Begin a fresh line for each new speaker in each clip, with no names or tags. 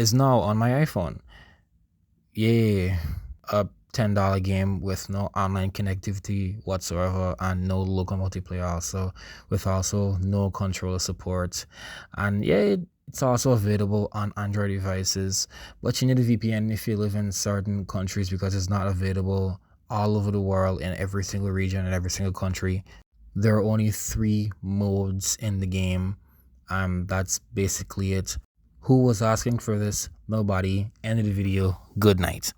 is now on my iPhone. Yay. A $10 game with no online connectivity whatsoever and no local multiplayer also, with also no controller support. And yeah, it's also available on Android devices, but you need a VPN if you live in certain countries because it's not available all over the world in every single region and every single country. There are only three modes in the game. That's basically it. Who was asking for this? Nobody. End of the video. Good night.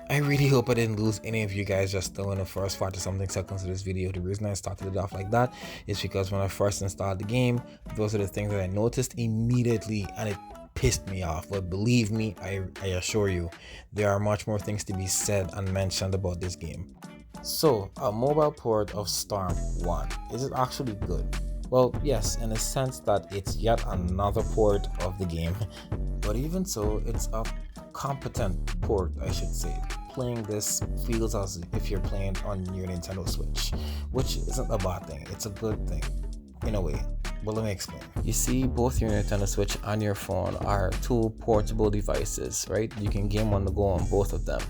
I really hope I didn't lose any of you guys just though in the first 5 to something seconds of this video. The reason I started it off like that is because when I first installed the game, those are the things that I noticed immediately and it pissed me off. But believe me, I assure you, there are much more things to be said and mentioned about this game. So, a mobile port of Storm 1, is it actually good? Well, yes, in the sense that it's yet another port of the game, but even so, it's a competent port, I should say. Playing this feels as if you're playing on your Nintendo Switch, which isn't a bad thing, it's a good thing, in a way. But let me explain. You see, both your Nintendo Switch and your phone are two portable devices, right? You can game on the go on both of them.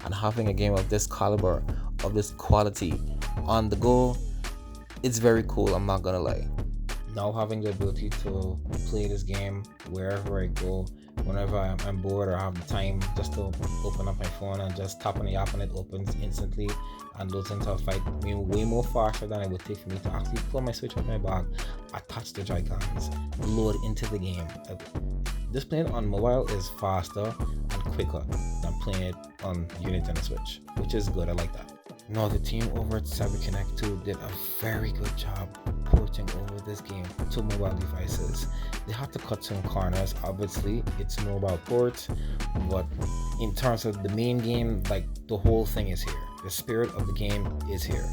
And having a game of this caliber, of this quality on the go, it's very cool, I'm not gonna lie. Now having the ability to play this game wherever I go, whenever I'm bored or I have the time, just to open up my phone and just tap on the app and it opens instantly and loads into a fight, way more faster than it would take for me to actually pull my Switch out of my bag, attach the Joy-Cons, load into the game. This playing on mobile is faster and quicker than playing it on your Nintendo Switch, which is good, I like that. Now the team over at CyberConnect 2 did a very good job porting over this game to mobile devices. They had to cut some corners, obviously it's mobile port, but in terms of the main game, like the whole thing is here. The spirit of the game is here.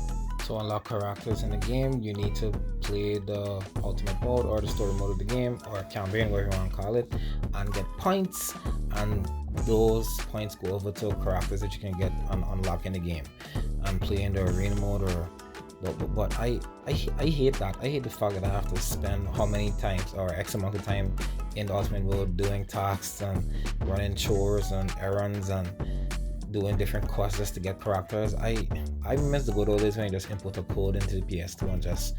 To unlock characters in the game, you need to play the ultimate mode or the story mode of the game, or campaign, whatever you want to call it, and get points, and those points go over to characters that you can get and unlock in the game and play in the arena mode. Or but I hate that. I hate the fact that I have to spend how many times or X amount of time in the ultimate mode doing tasks and running chores and errands and doing different quests just to get characters. I miss the good old days when you just input a code into the PS2 and just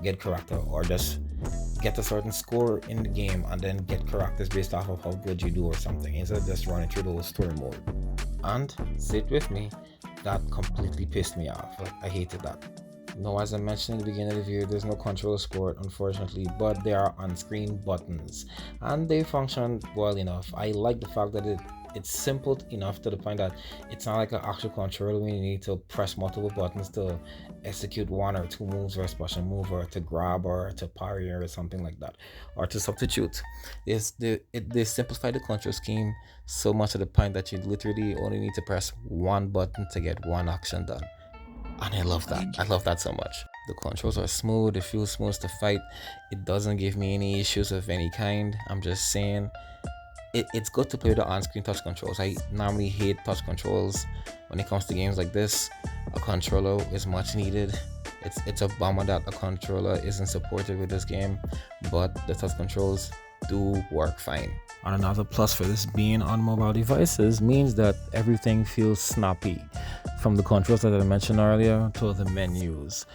get character, or just get a certain score in the game and then get characters based off of how good you do or something, instead of just running through the whole story mode. And sit with me, that completely pissed me off. Like, I hated that. Now, as I mentioned in the beginning of the video, there's no controller support, unfortunately, but there are on-screen buttons and they function well enough. I like the fact that it's simple enough to the point that it's not like an actual controller when you need to press multiple buttons to execute one or two moves or a special move, or to grab or to parry or something like that, or to substitute. They simplify the control scheme so much to the point that you literally only need to press one button to get one action done. And I love that. I love that so much. The controls are smooth, it feels smooth to fight. It doesn't give me any issues of any kind. I'm just saying, it's good to play with the on-screen touch controls. I normally hate touch controls when it comes to games like this. A controller is much needed. It's a bummer that a controller isn't supported with this game, but the touch controls do work fine. And another plus for this being on mobile devices means that everything feels snappy, from the controls that I mentioned earlier to the menus.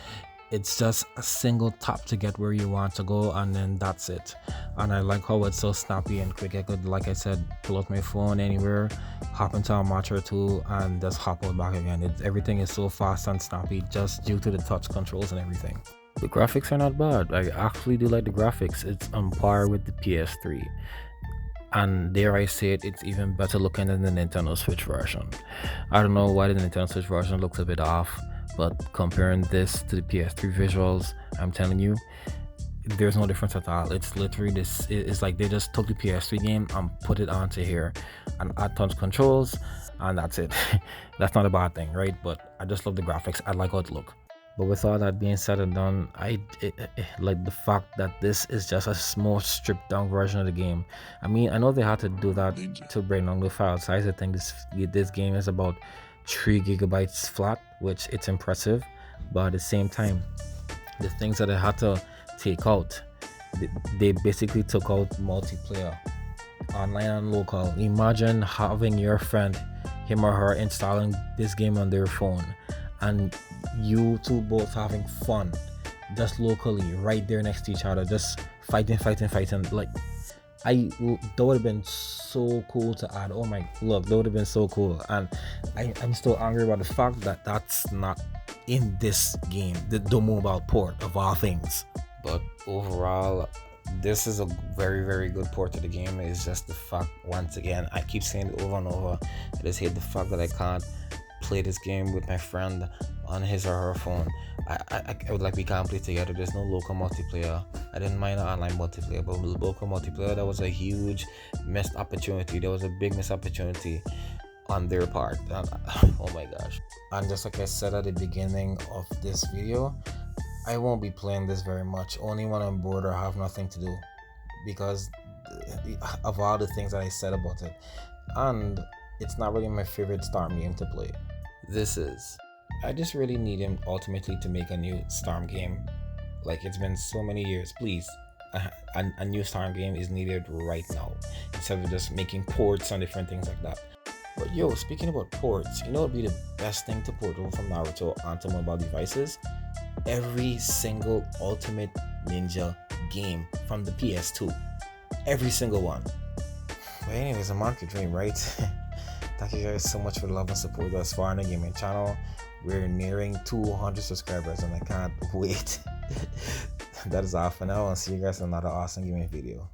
It's just a single tap to get where you want to go, and then that's it. And I like how it's so snappy and quick. I could, like I said, pull out my phone anywhere, hop into a match or two, and just hop out back again. Everything is so fast and snappy just due to the touch controls and everything. The graphics are not bad. I actually do like the graphics. It's on par with the PS3. And dare I say it, it's even better looking than the Nintendo Switch version. I don't know why the Nintendo Switch version looks a bit off, but comparing this to the PS3 visuals, I'm telling you, there's no difference at all. It's literally this. It's like they just took the PS3 game and put it onto here and add touch controls, and that's it. That's not a bad thing, right? But I just love the graphics. I like how it look. But with all that being said and done, I like the fact that this is just a more stripped down version of the game. I mean, I know they had to do that to bring down the file size. I think this game is about 3 gigabytes flat, which it's impressive. But at the same time, the things that I had to take out they basically took out multiplayer, online and local. Imagine having your friend, him or her, installing this game on their phone, and you two both having fun, just locally, right there next to each other, just fighting. Like, that would have been so cool to add. Oh my, look, that would have been so cool. And I'm still angry about the fact that that's not in this game, the mobile port of all things. But overall, this is a very, very good port to the game. It's just the fact, once again, I keep saying it over and over, I just hate the fact that I can't play this game with my friend on his or her phone. I would like, we can't play together. There's no local multiplayer. I didn't mind the online multiplayer, but with local multiplayer, that was a huge missed opportunity. There was a big missed opportunity on their part. And, oh my gosh. And just like I said at the beginning of this video, I won't be playing this very much, only when I'm bored or have nothing to do, because of all the things that I said about it. And it's not really my favorite Storm game to play. I just really need him ultimately to make a new Storm game. Like, it's been so many years. Please, a new Storm game is needed right now, instead of just making ports and different things like that. But yo, speaking about ports, you know what would be the best thing to port over from Naruto onto mobile devices? Every single Ultimate Ninja game from the PS2. Every single one. But anyways, a man could dream, right? Thank you guys so much for the love and support thus far on the gaming channel. We're nearing 200 subscribers and I can't wait. That is all for now, and see you guys in another awesome gaming video.